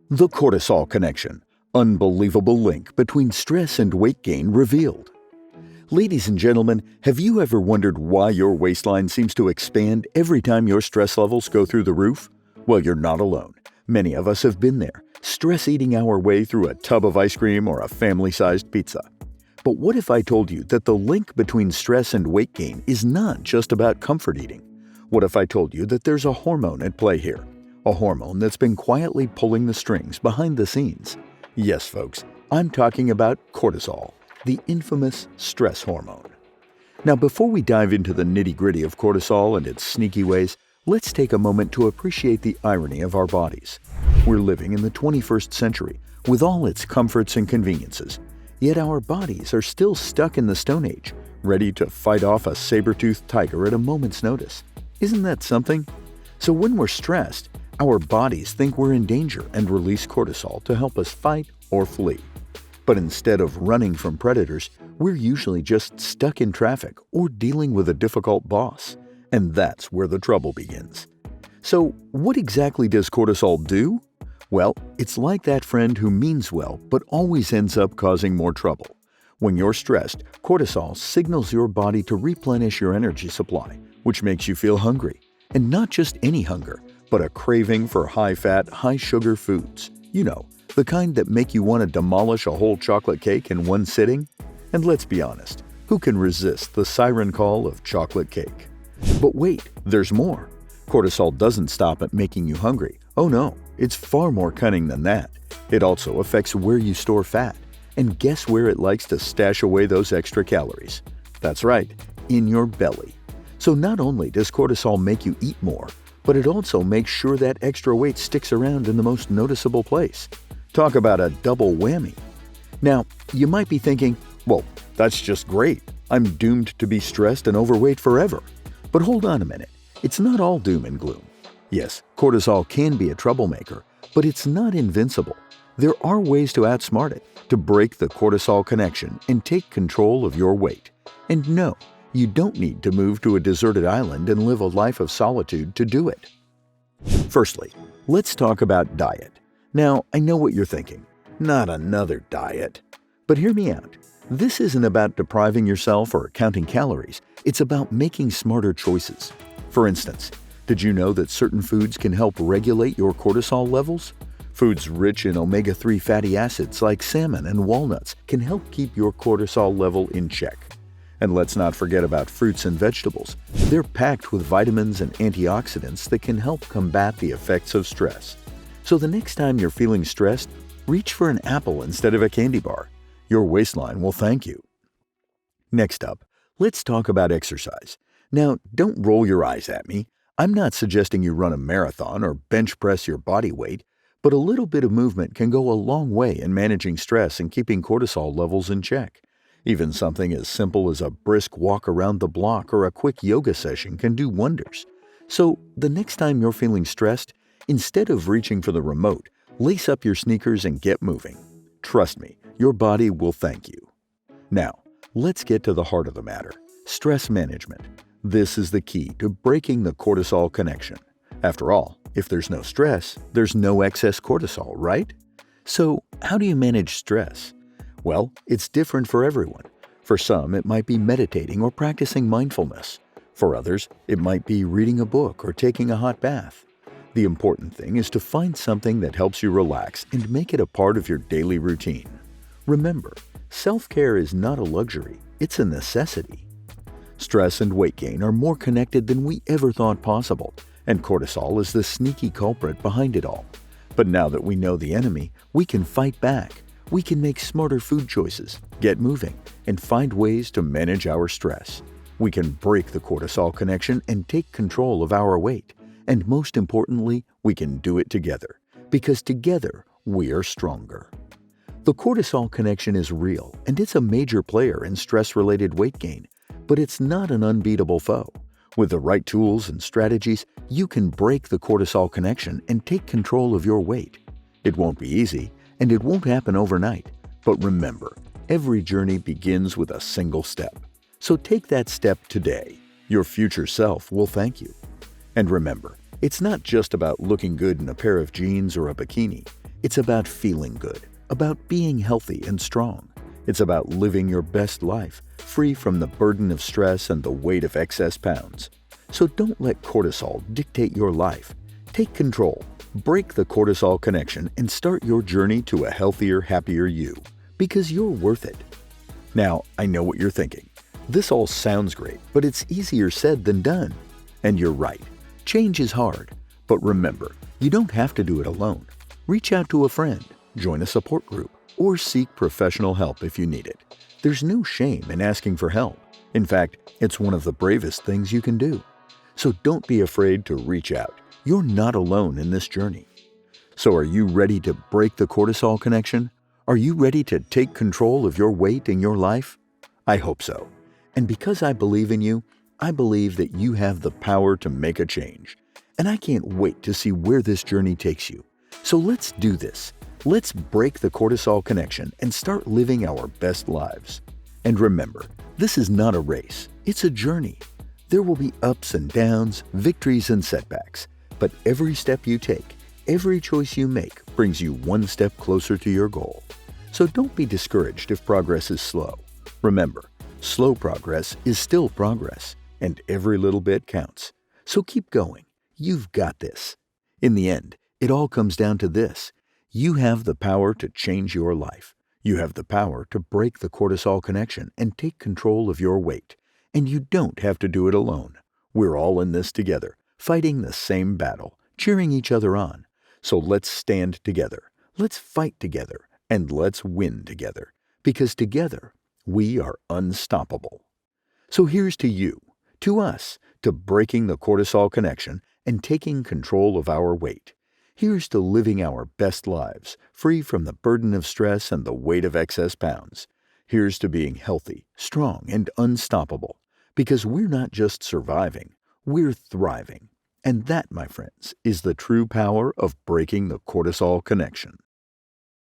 The cortisol connection. Unbelievable link between stress and weight gain revealed. Ladies and gentlemen, have you ever wondered why your waistline seems to expand every time your stress levels go through the roof? Well, you're not alone. Many of us have been there, stress eating our way through a tub of ice cream or a family-sized pizza. But what if I told you that the link between stress and weight gain is not just about comfort eating? What if I told you that there's a hormone at play here? A hormone that's been quietly pulling the strings behind the scenes. Yes, folks, I'm talking about cortisol, the infamous stress hormone. Now, before we dive into the nitty-gritty of cortisol and its sneaky ways, let's take a moment to appreciate the irony of our bodies. We're living in the 21st century with all its comforts and conveniences, yet our bodies are still stuck in the Stone Age, ready to fight off a saber-toothed tiger at a moment's notice. Isn't that something? So when we're stressed, our bodies think we're in danger and release cortisol to help us fight or flee. But instead of running from predators, we're usually just stuck in traffic or dealing with a difficult boss. And that's where the trouble begins. So, what exactly does cortisol do? Well, it's like that friend who means well but always ends up causing more trouble. When you're stressed, cortisol signals your body to replenish your energy supply, which makes you feel hungry. And not just any hunger, but a craving for high-fat, high-sugar foods. You know, the kind that make you want to demolish a whole chocolate cake in one sitting. And let's be honest, who can resist the siren call of chocolate cake? But wait, there's more. Cortisol doesn't stop at making you hungry. Oh no, it's far more cunning than that. It also affects where you store fat. And guess where it likes to stash away those extra calories? That's right, in your belly. So not only does cortisol make you eat more, but it also makes sure that extra weight sticks around in the most noticeable place. Talk about a double whammy. Now, you might be thinking, well, that's just great. I'm doomed to be stressed and overweight forever. But hold on a minute. It's not all doom and gloom. Yes, cortisol can be a troublemaker, but it's not invincible. There are ways to outsmart it, to break the cortisol connection and take control of your weight. And no, you don't need to move to a deserted island and live a life of solitude to do it. Firstly, let's talk about diet. Now, I know what you're thinking. Not another diet. But hear me out. This isn't about depriving yourself or counting calories. It's about making smarter choices. For instance, did you know that certain foods can help regulate your cortisol levels? Foods rich in omega-3 fatty acids like salmon and walnuts can help keep your cortisol level in check. And let's not forget about fruits and vegetables. They're packed with vitamins and antioxidants that can help combat the effects of stress. So the next time you're feeling stressed, reach for an apple instead of a candy bar. Your waistline will thank you. Next up, let's talk about exercise. Now, don't roll your eyes at me. I'm not suggesting you run a marathon or bench press your body weight, but a little bit of movement can go a long way in managing stress and keeping cortisol levels in check. Even something as simple as a brisk walk around the block or a quick yoga session can do wonders. So, the next time you're feeling stressed, instead of reaching for the remote, lace up your sneakers and get moving. Trust me, your body will thank you. Now, let's get to the heart of the matter, stress management. This is the key to breaking the cortisol connection. After all, if there's no stress, there's no excess cortisol, right? So, how do you manage stress? Well, it's different for everyone. For some, it might be meditating or practicing mindfulness. For others, it might be reading a book or taking a hot bath. The important thing is to find something that helps you relax and make it a part of your daily routine. Remember, self-care is not a luxury, it's a necessity. Stress and weight gain are more connected than we ever thought possible, and cortisol is the sneaky culprit behind it all. But now that we know the enemy, we can fight back. We can make smarter food choices, get moving, and find ways to manage our stress. We can break the cortisol connection and take control of our weight. And most importantly, we can do it together, because together we are stronger. The cortisol connection is real, and it's a major player in stress-related weight gain, but it's not an unbeatable foe. With the right tools and strategies, you can break the cortisol connection and take control of your weight. It won't be easy, and it won't happen overnight. But remember, every journey begins with a single step. So take that step today. Your future self will thank you. And remember, it's not just about looking good in a pair of jeans or a bikini. It's about feeling good, about being healthy and strong. It's about living your best life, free from the burden of stress and the weight of excess pounds. So don't let cortisol dictate your life. Take control, break the cortisol connection, and start your journey to a healthier, happier you, because you're worth it. Now, I know what you're thinking. This all sounds great, but it's easier said than done. And you're right. Change is hard. But remember, you don't have to do it alone. Reach out to a friend, join a support group, or seek professional help if you need it. There's no shame in asking for help. In fact, it's one of the bravest things you can do. So don't be afraid to reach out. You're not alone in this journey. So are you ready to break the cortisol connection? Are you ready to take control of your weight and your life? I hope so. And because I believe in you, I believe that you have the power to make a change. And I can't wait to see where this journey takes you. So let's do this. Let's break the cortisol connection and start living our best lives. And remember, this is not a race. It's a journey. There will be ups and downs, victories and setbacks. But every step you take, every choice you make brings you one step closer to your goal. So don't be discouraged if progress is slow. Remember, slow progress is still progress, and every little bit counts. So keep going. You've got this. In the end, it all comes down to this. You have the power to change your life. You have the power to break the cortisol connection and take control of your weight. And you don't have to do it alone. We're all in this together, fighting the same battle, cheering each other on. So let's stand together. Let's fight together. And let's win together. Because together, we are unstoppable. So here's to you, to us, to breaking the cortisol connection and taking control of our weight. Here's to living our best lives, free from the burden of stress and the weight of excess pounds. Here's to being healthy, strong, and unstoppable. Because we're not just surviving, we're thriving. And that, my friends, is the true power of breaking the cortisol connection.